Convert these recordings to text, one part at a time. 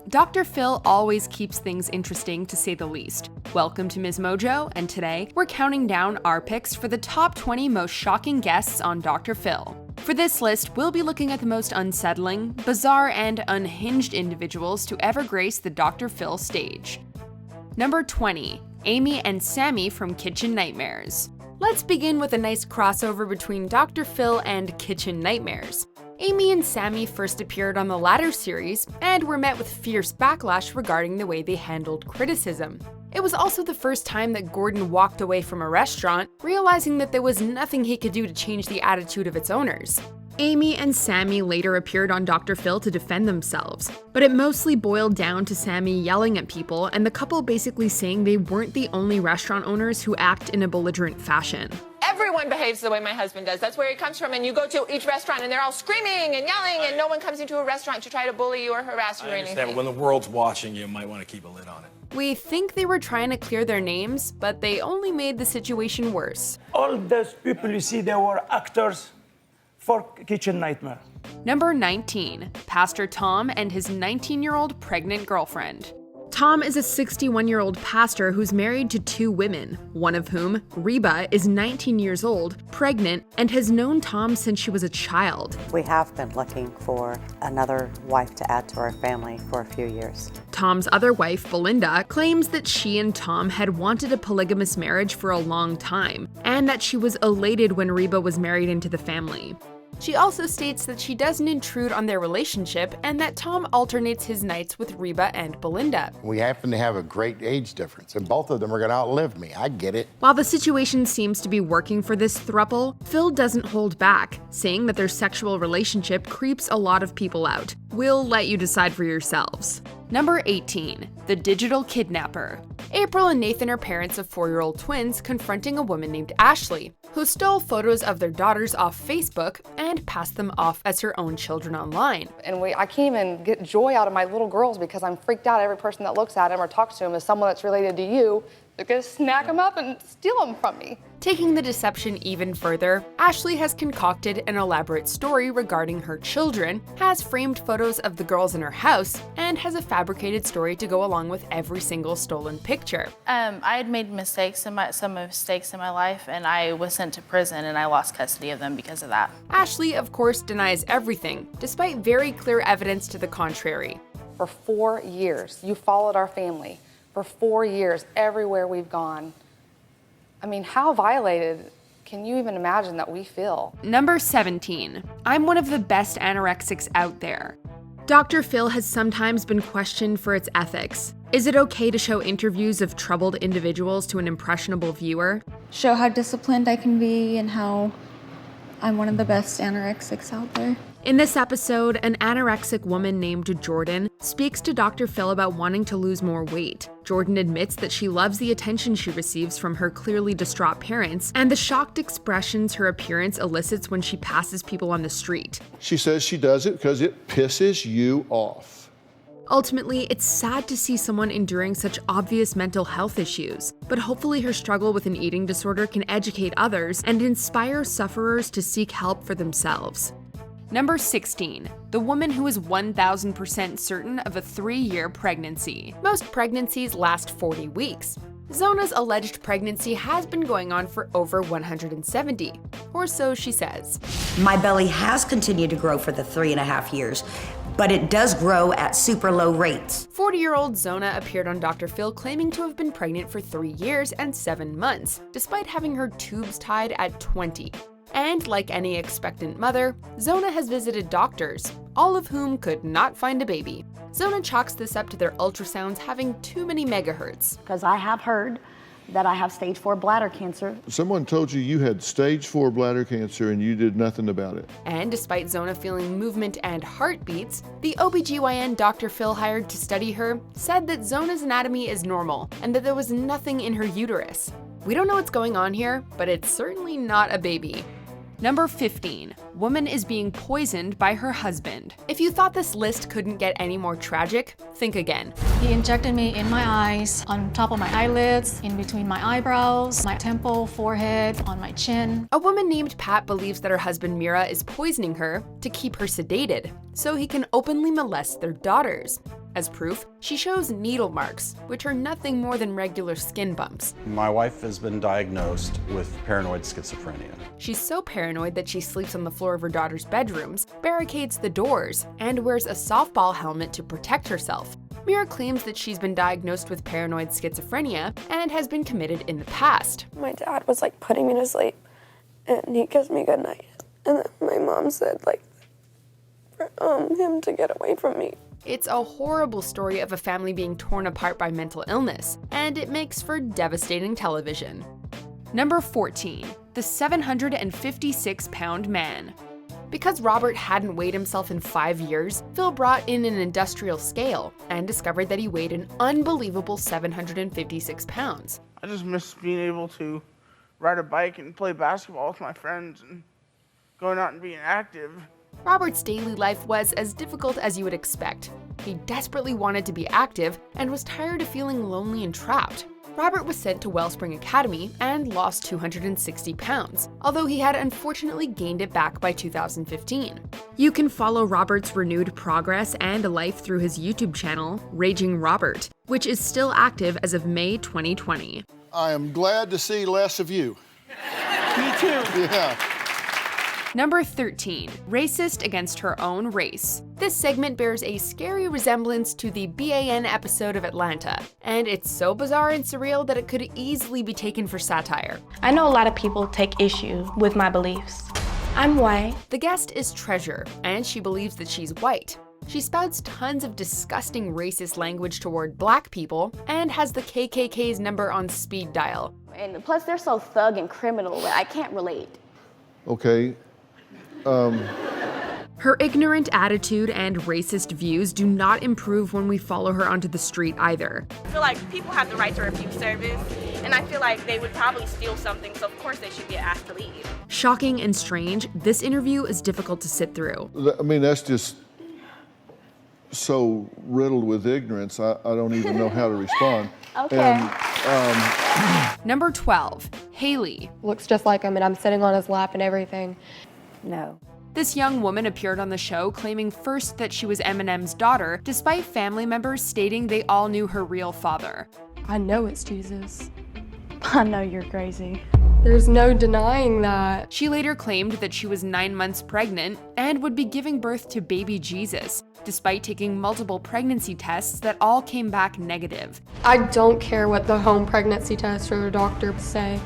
Dr. Phil always keeps things interesting, to say the least. Welcome to MsMojo, and today we're counting down our picks for the top 20 most shocking guests on Dr. Phil. For this list, we'll be looking at the most unsettling, bizarre, and unhinged individuals to ever grace the Dr. Phil stage. Number 20. Amy and Sammy from Kitchen Nightmares. Let's begin with a nice crossover between Dr. Phil and Kitchen Nightmares. Amy and Sammy first appeared on the latter series and were met with fierce backlash regarding the way they handled criticism. It was also the first time that Gordon walked away from a restaurant, realizing that there was nothing he could do to change the attitude of its owners. Amy and Sammy later appeared on Dr. Phil to defend themselves, but it mostly boiled down to Sammy yelling at people and the couple basically saying they weren't the only restaurant owners who act in a belligerent fashion. Everyone behaves the way my husband does. That's where he comes from. And you go to each restaurant and they're all screaming and yelling, and no one comes into a restaurant to try to bully you or harass you or anything. I understand, but when the world's watching, you might want to keep a lid on it. We think they were trying to clear their names, but they only made the situation worse. All those people you see, they were actors for Kitchen Nightmare. Number 19. Pastor Tom and his 19-year-old pregnant girlfriend. Tom is a 61-year-old pastor who's married to 2 women, one of whom, Reba, is 19 years old, pregnant, and has known Tom since she was a child. We have been looking for another wife to add to our family for a few years. Tom's other wife, Belinda, claims that she and Tom had wanted a polygamous marriage for a long time, and that she was elated when Reba was married into the family. She also states that she doesn't intrude on their relationship and that Tom alternates his nights with Reba and Belinda. We happen to have a great age difference, and both of them are going to outlive me. I get it. While the situation seems to be working for this throuple, Phil doesn't hold back, saying that their sexual relationship creeps a lot of people out. We'll let you decide for yourselves. Number 18. The Digital Kidnapper. April and Nathan are parents of 4-year-old twins confronting a woman named Ashley, who stole photos of their daughters off Facebook and passed them off as her own children online. And I can't even get joy out of my little girls because I'm freaked out every person that looks at them or talks to them is someone that's related to you. They're gonna snag them up and steal them from me. Taking the deception even further, Ashley has concocted an elaborate story regarding her children, has framed photos of the girls in her house, and has a fabricated story to go along with every single stolen picture. I had made some mistakes in my life, and I was sent to prison, and I lost custody of them because of that. Ashley, of course, denies everything, despite very clear evidence to the contrary. For 4 years, you followed our family. For 4 years, everywhere we've gone. I mean, how violated can you even imagine that we feel? Number 17. I'm one of the best anorexics out there. Dr. Phil has sometimes been questioned for its ethics. Is it okay to show interviews of troubled individuals to an impressionable viewer? Show how disciplined I can be and how I'm one of the best anorexics out there. In this episode, an anorexic woman named Jordan speaks to Dr. Phil about wanting to lose more weight. Jordan admits that she loves the attention she receives from her clearly distraught parents and the shocked expressions her appearance elicits when she passes people on the street. She says she does it because it pisses you off. Ultimately, it's sad to see someone enduring such obvious mental health issues, but hopefully her struggle with an eating disorder can educate others and inspire sufferers to seek help for themselves. Number 16. The woman who is 1,000% certain of a 3-year pregnancy. Most pregnancies last 40 weeks. Zona's alleged pregnancy has been going on for over 170, or so she says. My belly has continued to grow for the 3.5 years, but it does grow at super low rates. 40-year-old Zona appeared on Dr. Phil claiming to have been pregnant for 3 years and 7 months, despite having her tubes tied at 20. And like any expectant mother, Zona has visited doctors, all of whom could not find a baby. Zona chalks this up to their ultrasounds having too many megahertz. Because I have heard that I have stage 4 bladder cancer. Someone told you had stage 4 bladder cancer and you did nothing about it. And despite Zona feeling movement and heartbeats, the OBGYN Dr. Phil hired to study her said that Zona's anatomy is normal and that there was nothing in her uterus. We don't know what's going on here, but it's certainly not a baby. Number 15. Woman is being poisoned by her husband. If you thought this list couldn't get any more tragic, think again. He injected me in my eyes, on top of my eyelids, in between my eyebrows, my temple, forehead, on my chin. A woman named Pat believes that her husband Mira is poisoning her to keep her sedated, so he can openly molest their daughters. As proof, she shows needle marks, which are nothing more than regular skin bumps. My wife has been diagnosed with paranoid schizophrenia. She's so paranoid that she sleeps on the floor of her daughter's bedrooms, barricades the doors, and wears a softball helmet to protect herself. Mira claims that she's been diagnosed with paranoid schizophrenia and has been committed in the past. My dad was like putting me to sleep and he kissed me goodnight. And then my mom said like for him to get away from me. It's a horrible story of a family being torn apart by mental illness, and it makes for devastating television. Number 14, the 756-pound man. Because Robert hadn't weighed himself in 5 years, Phil brought in an industrial scale and discovered that he weighed an unbelievable 756 pounds. I just miss being able to ride a bike and play basketball with my friends and going out and being active. Robert's daily life was as difficult as you would expect. He desperately wanted to be active and was tired of feeling lonely and trapped. Robert was sent to Wellspring Academy and lost 260 pounds, although he had unfortunately gained it back by 2015. You can follow Robert's renewed progress and life through his YouTube channel, Raging Robert, which is still active as of May 2020. I am glad to see less of you. Me too. Yeah. Number 13, racist against her own race. This segment bears a scary resemblance to the BAN episode of Atlanta, and it's so bizarre and surreal that it could easily be taken for satire. I know a lot of people take issue with my beliefs. I'm white. The guest is Treasure, and she believes that she's white. She spouts tons of disgusting racist language toward black people and has the KKK's number on speed dial. And plus they're so thug and criminal that I can't relate. Okay. Her ignorant attitude and racist views do not improve when we follow her onto the street either. I feel like people have the right to refuse service, and I feel like they would probably steal something, so of course they should get asked to leave. Shocking and strange, this interview is difficult to sit through. I mean, that's just so riddled with ignorance, I don't even know how to respond. Okay. And, Number 12, Haley. Looks just like him, and I'm sitting on his lap and everything. No. This young woman appeared on the show claiming first that she was Eminem's daughter, despite family members stating they all knew her real father. I know it's Jesus. I know you're crazy. There's no denying that. She later claimed that she was 9 months pregnant and would be giving birth to baby Jesus, despite taking multiple pregnancy tests that all came back negative. I don't care what the home pregnancy test or the doctor say.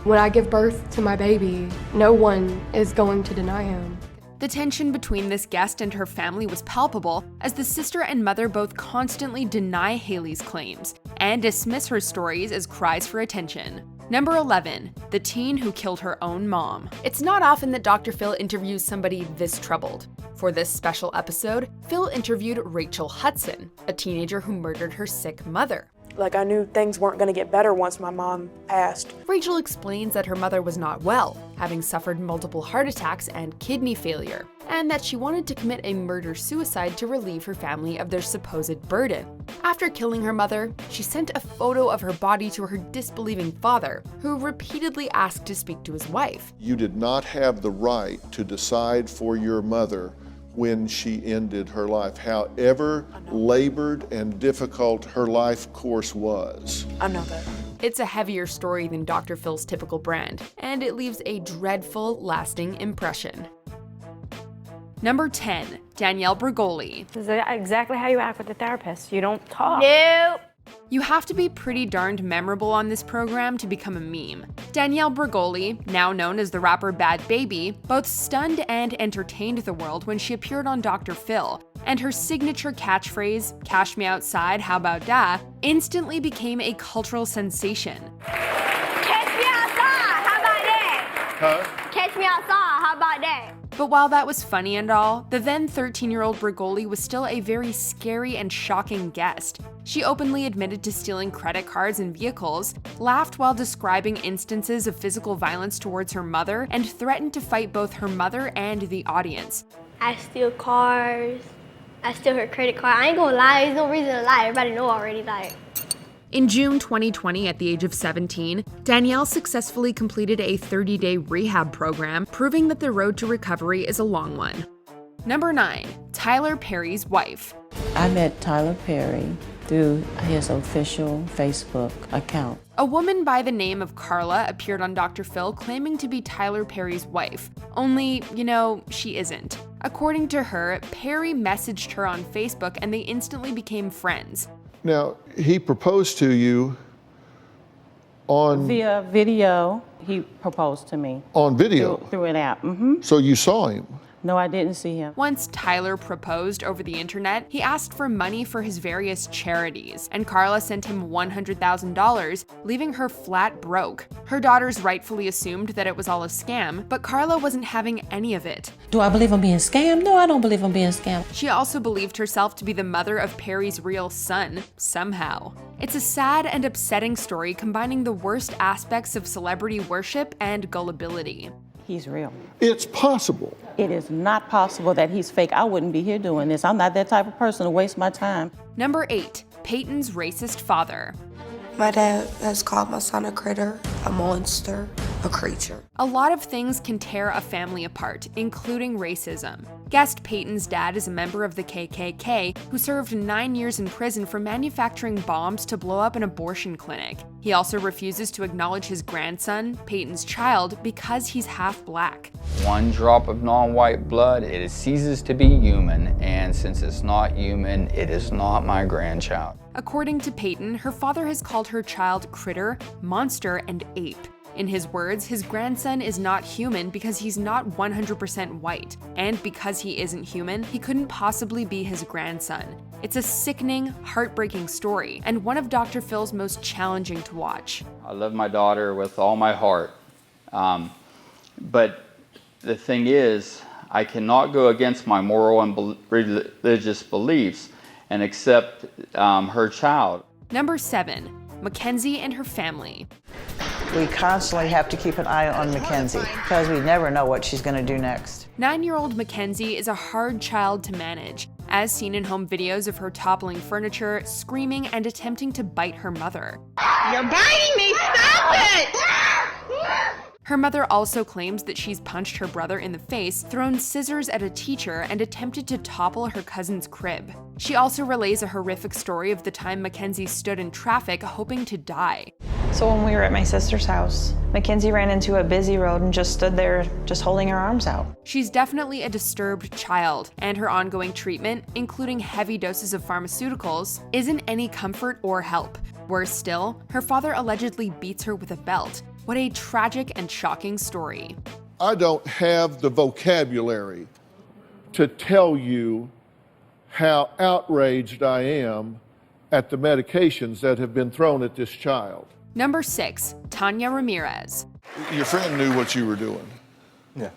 When I give birth to my baby, no one is going to deny him. The tension between this guest and her family was palpable, as the sister and mother both constantly deny Haley's claims and dismiss her stories as cries for attention. Number 11, the teen who killed her own mom. It's not often that Dr. Phil interviews somebody this troubled. For this special episode, Phil interviewed Rachel Hudson, a teenager who murdered her sick mother. Like I knew things weren't going to get better once my mom passed. Rachel explains that her mother was not well, having suffered multiple heart attacks and kidney failure, and that she wanted to commit a murder-suicide to relieve her family of their supposed burden. After killing her mother, she sent a photo of her body to her disbelieving father, who repeatedly asked to speak to his wife. you did not have the right to decide for your mother when she ended her life, however labored and difficult her life course was. I know that. It's a heavier story than Dr. Phil's typical brand, and it leaves a dreadful, lasting impression. Number 10, Danielle Bregoli. This is exactly how you act with the therapist. You don't talk. Nope. You have to be pretty darned memorable on this program to become a meme. Danielle Bregoli, now known as the rapper Bad Baby, both stunned and entertained the world when she appeared on Dr. Phil, and her signature catchphrase, "Cash me outside, how about that?" instantly became a cultural sensation. Catch me outside, how about that? Huh? Catch me outside, how about that? But while that was funny and all, the then 13-year-old Bregoli was still a very scary and shocking guest. She openly admitted to stealing credit cards and vehicles, laughed while describing instances of physical violence towards her mother, and threatened to fight both her mother and the audience. I steal cars, I steal her credit card. I ain't gonna lie, there's no reason to lie, everybody know already, like. In June 2020, at the age of 17, Danielle successfully completed a 30-day rehab program, proving that the road to recovery is a long one. Number 9, Tyler Perry's wife. I met Tyler Perry through his official Facebook account. A woman by the name of Carla appeared on Dr. Phil claiming to be Tyler Perry's wife. Only, she isn't. According to her, Perry messaged her on Facebook and they instantly became friends. Now, he proposed to you on... Via video, he proposed to me. On video? Through an app. So you saw him? No, I didn't see him. Once Tyler proposed over the internet, he asked for money for his various charities, and Carla sent him $100,000, leaving her flat broke. Her daughters rightfully assumed that it was all a scam, but Carla wasn't having any of it. Do I believe I'm being scammed? No, I don't believe I'm being scammed. She also believed herself to be the mother of Perry's real son, somehow. It's a sad and upsetting story combining the worst aspects of celebrity worship and gullibility. He's real. It's possible. It is not possible that he's fake. I wouldn't be here doing this. I'm not that type of person to waste my time. Number 8, Payton's racist father. My dad has called my son a critter, a monster, a creature. A lot of things can tear a family apart, including racism. Guest Payton's dad is a member of the KKK who served 9 years in prison for manufacturing bombs to blow up an abortion clinic. He also refuses to acknowledge his grandson, Payton's child, because he's half black. One drop of non-white blood, it ceases to be human, and since it's not human, it is not my grandchild. According to Payton, her father has called her child critter, monster, and ape. In his words, his grandson is not human because he's not 100% white, and because he isn't human, he couldn't possibly be his grandson. It's a sickening, heartbreaking story, and one of Dr. Phil's most challenging to watch. I love my daughter with all my heart, but the thing is, I cannot go against my moral and religious beliefs and accept her child. Number 7, McKenzie and her family. We constantly have to keep an eye on McKenzie because we never know what she's going to do next. 9-year-old McKenzie is a hard child to manage, as seen in home videos of her toppling furniture, screaming, and attempting to bite her mother. You're biting me! Stop it! Her mother also claims that she's punched her brother in the face, thrown scissors at a teacher, and attempted to topple her cousin's crib. She also relays a horrific story of the time McKenzie stood in traffic hoping to die. So when we were at my sister's house, McKenzie ran into a busy road and just stood there, just holding her arms out. She's definitely a disturbed child, and her ongoing treatment, including heavy doses of pharmaceuticals, isn't any comfort or help. Worse still, her father allegedly beats her with a belt. What a tragic and shocking story. I don't have the vocabulary to tell you how outraged I am at the medications that have been thrown at this child. Number 6, Tanya Ramirez. Your friend knew what you were doing. Yeah.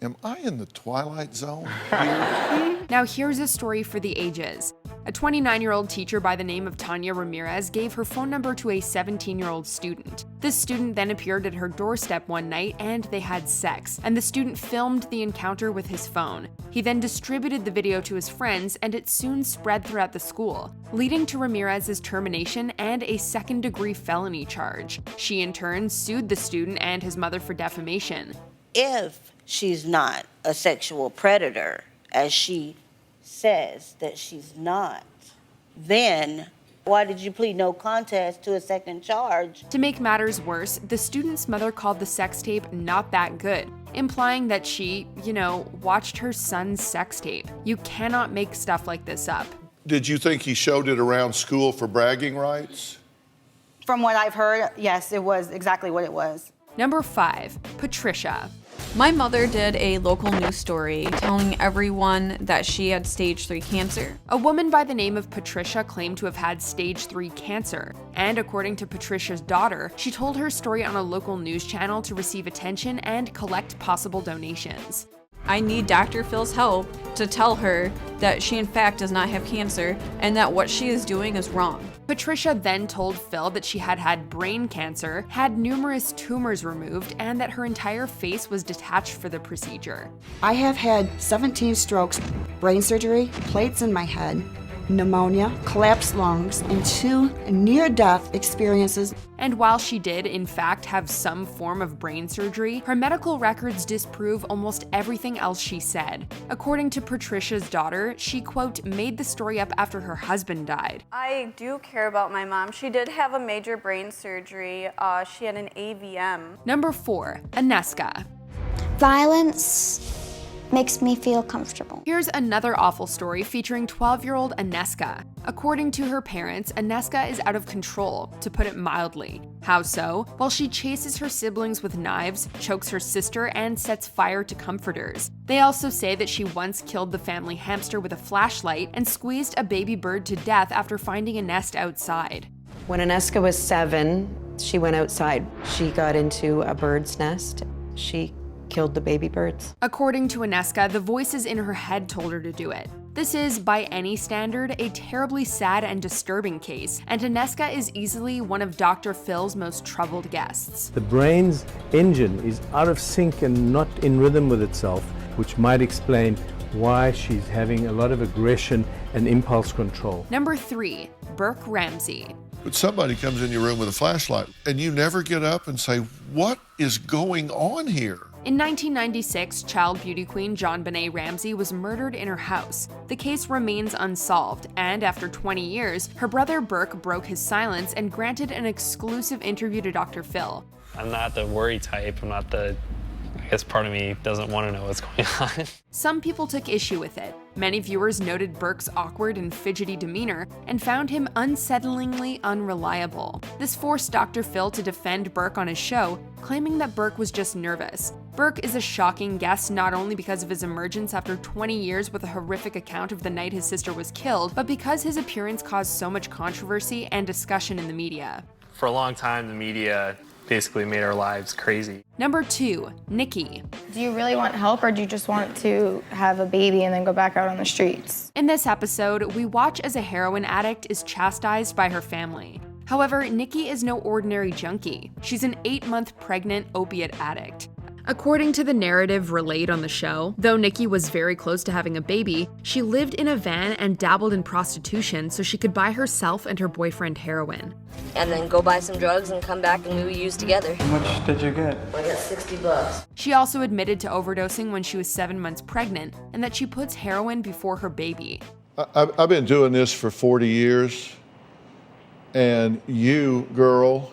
Am I in the twilight zone here? Now here's a story for the ages. A 29-year-old teacher by the name of Tanya Ramirez gave her phone number to a 17-year-old student. This student then appeared at her doorstep one night and they had sex, and the student filmed the encounter with his phone. He then distributed the video to his friends and it soon spread throughout the school, leading to Ramirez's termination and a second-degree felony charge. She in turn sued the student and his mother for defamation. If she's not a sexual predator, as she says that she's not, then why did you plead no contest to a second charge? To make matters worse, the student's mother called the sex tape not that good, implying that she, watched her son's sex tape. You cannot make stuff like this up. Did you think he showed it around school for bragging rights? From what I've heard, yes, it was exactly what it was. Number 5, Patricia. My mother did a local news story telling everyone that she had stage 3 cancer. A woman by the name of Patricia claimed to have had stage 3 cancer, and according to Patricia's daughter, she told her story on a local news channel to receive attention and collect possible donations. I need Dr. Phil's help to tell her that she in fact does not have cancer and that what she is doing is wrong. Patricia then told Phil that she had had brain cancer, had numerous tumors removed, and that her entire face was detached for the procedure. I have had 17 strokes, brain surgery, plates in my head, pneumonia, collapsed lungs, and 2 near-death experiences. And while she did, in fact, have some form of brain surgery, her medical records disprove almost everything else she said. According to Patricia's daughter, she, quote, made the story up after her husband died. I do care about my mom. She did have a major brain surgery. She had an AVM. Number 4, Anesca. Violence makes me feel comfortable. Here's another awful story featuring 12-year-old Anesca. According to her parents, Anesca is out of control, to put it mildly. How so? Well, she chases her siblings with knives, chokes her sister, and sets fire to comforters. They also say that she once killed the family hamster with a flashlight and squeezed a baby bird to death after finding a nest outside. When Anesca was 7, she went outside. She got into a bird's nest. She killed the baby birds. According to Anesca, the voices in her head told her to do it. This is, by any standard, a terribly sad and disturbing case, and Anesca is easily one of Dr. Phil's most troubled guests. The brain's engine is out of sync and not in rhythm with itself, which might explain why she's having a lot of aggression and impulse control. Number 3, Burke Ramsay. But somebody comes in your room with a flashlight and you never get up and say, what is going on here? In 1996, child beauty queen JonBenet Ramsey was murdered in her house. The case remains unsolved, and after 20 years, her brother Burke broke his silence and granted an exclusive interview to Dr. Phil. I'm not the worry type. I'm not the... I guess part of me doesn't want to know what's going on. Some people took issue with it. Many viewers noted Burke's awkward and fidgety demeanor and found him unsettlingly unreliable. This forced Dr. Phil to defend Burke on his show, claiming that Burke was just nervous. Burke is a shocking guest not only because of his emergence after 20 years with a horrific account of the night his sister was killed, but because his appearance caused so much controversy and discussion in the media. For a long time, the media basically made our lives crazy. Number 2, Nikki. Do you really want help, or do you just want to have a baby and then go back out on the streets? In this episode, we watch as a heroin addict is chastised by her family. However, Nikki is no ordinary junkie. She's an 8-month pregnant opiate addict. According to the narrative relayed on the show, though Nikki was very close to having a baby, she lived in a van and dabbled in prostitution so she could buy herself and her boyfriend heroin. And then go buy some drugs and come back and we would use together. How much did you get? I got $60. She also admitted to overdosing when she was 7 months pregnant and that she puts heroin before her baby. I've been doing this for 40 years, and you, girl,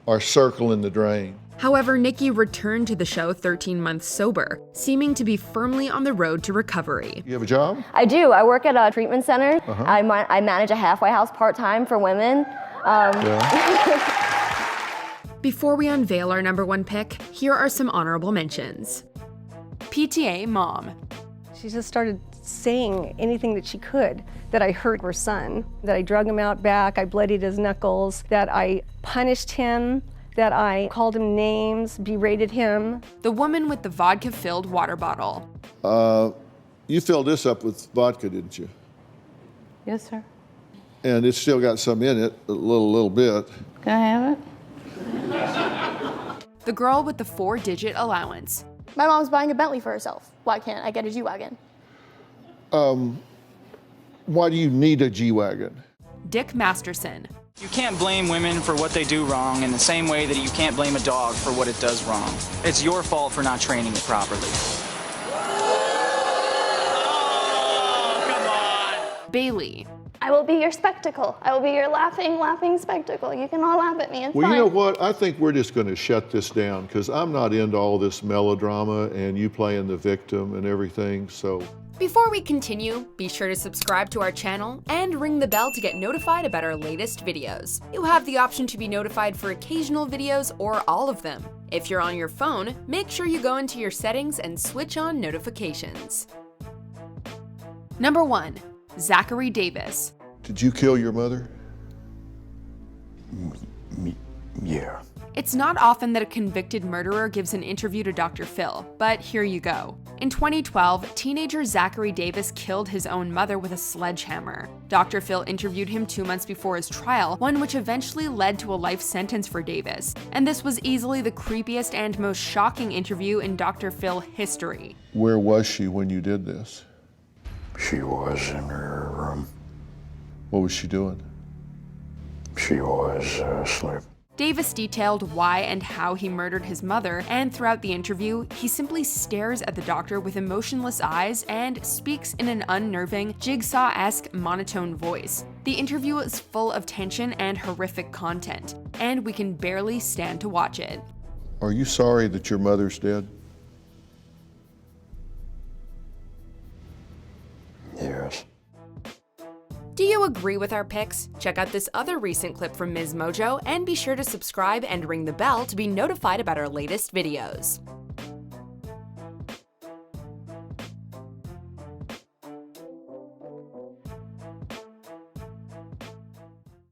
are circling the drain. However, Nikki returned to the show 13 months sober, seeming to be firmly on the road to recovery. You have a job? I do. I work at a treatment center. I manage a halfway house part-time for women. Before we unveil our number 1 pick, here are some honorable mentions. PTA mom. She just started saying anything that she could, that I hurt her son, that I drug him out back, I bloodied his knuckles, that I punished him, that I called him names, berated him. The woman with the vodka-filled water bottle. You filled this up with vodka, didn't you? Yes, sir. And it's still got some in it, a little bit. Can I have it? The girl with the 4-digit allowance. My mom's buying a Bentley for herself. Why can't I get a G-Wagon? Why do you need a G-Wagon? Dick Masterson. You can't blame women for what they do wrong in the same way that you can't blame a dog for what it does wrong. It's your fault for not training it properly. Oh, come on. Bailey. I will be your spectacle. I will be your laughing spectacle. You can all laugh at me. It's Well, fine. you know what? I think we're just going to shut this down because I'm not into all this melodrama and you playing the victim and everything, so. Before we continue, be sure to subscribe to our channel and ring the bell to get notified about our latest videos. You have the option to be notified for occasional videos or all of them. If you're on your phone, make sure you go into your settings and switch on notifications. Number 1, Zachary Davis. Did you kill your mother? Yeah. It's not often that a convicted murderer gives an interview to Dr. Phil, but here you go. In 2012, teenager Zachary Davis killed his own mother with a sledgehammer. Dr. Phil interviewed him 2 months before his trial, one which eventually led to a life sentence for Davis. And this was easily the creepiest and most shocking interview in Dr. Phil history. Where was she when you did this? She was in her room. What was she doing? She was asleep. Davis detailed why and how he murdered his mother, and throughout the interview, he simply stares at the doctor with emotionless eyes and speaks in an unnerving, Jigsaw-esque monotone voice. The interview is full of tension and horrific content, and we can barely stand to watch it. Are you sorry that your mother's dead? Yes. Do you agree with our picks? Check out this other recent clip from MsMojo and be sure to subscribe and ring the bell to be notified about our latest videos.